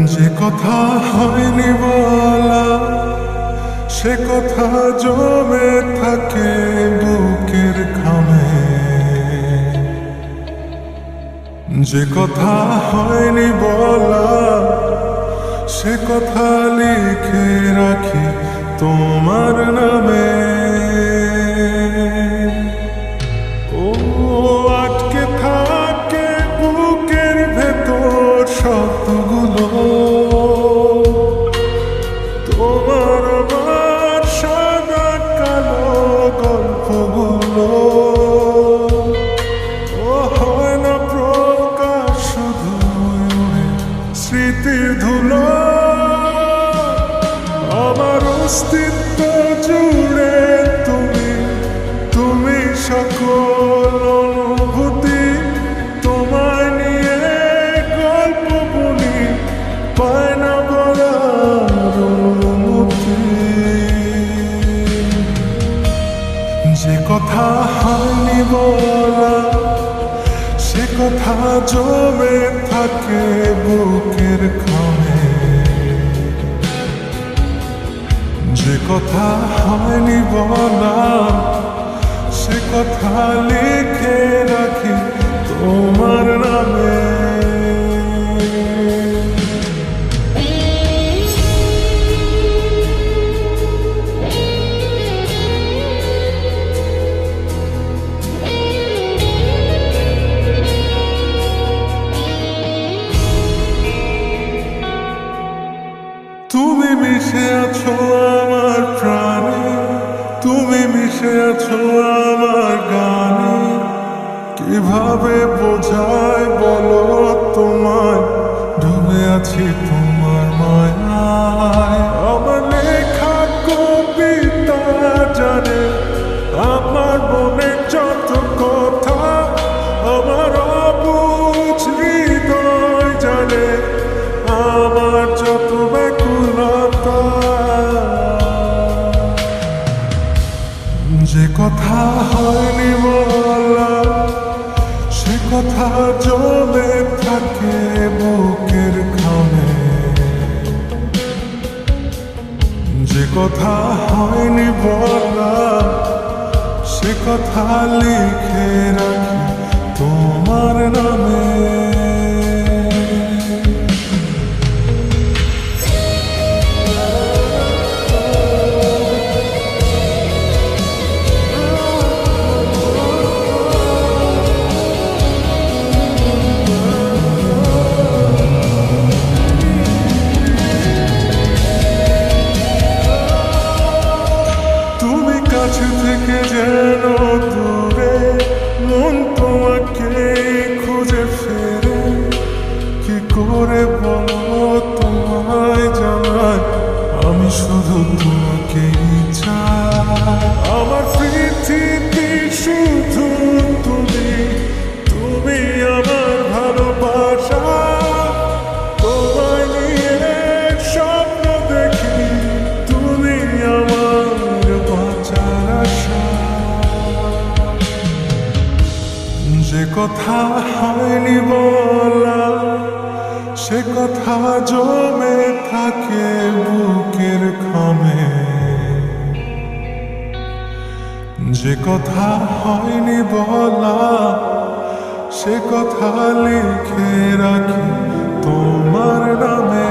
যে কথা হয়নি বলা, সে কথা জমে থাকে বুকের খামে। যে কথা হয়নি বলা, সে কথা লিখে রাখি তোমার নামে। ও আটকে থাকে বুকের ভেতর শব্দগুলো, তোমার আমার সাদা কালো গল্পগুলো। ও হয় না প্রকাশ, শুধু উড়ে স্মৃতির ধুলো। আমার অস্তিত্ব জুড়ে তুমি, তুমি সকল অনুভূতি। তোমায় নিয়ে গল্প বুনি, পায় না বলার অনুমতি। যে কথা হয়নি বলা, সে কথা জমে থাকে বুকের খামে। যে কথা হয়নি বলা, সে কথা লিখে রাখি তোমার নামে। তুমি মিশে আছো আমার প্রাণে, তুমি মিশে আছো আমার গানে। কিভাবে বোঝায় বলো তোমায়, ডুবে আছি তোমার মায়ায়। আমার লেখা কবিতা জানে আমার মনের যত কথা, আমার অবুঝ হৃদয় জানে আমার যত ব্যাকুলতা। যে কথা হয়নি বলা, সে কথা জমে থাকে বুকের খামে। যে কথা হয়নি বলা, সে কথা লিখে রাখি তোমার নামে। কাছে থেকে যেন দূরে, মন তোমাকে খুঁজে ফেরে। কি করে বলো তোমায় জানাই, আমি শুধু তোমাকেই চাই। আমার পৃথিবী শুধু তুমি, তুমি আমার ভালোবাসা। তোমায় নিয়ে স্বপ্ন দেখি, তুমি আমার বাঁচার আশা। যে কথা হয়নি বলা, সে কথা জমে থাকে বুকের খামে। যে কথা হয়নি বলা, সে কথা লিখে রাখি তোমার নামে।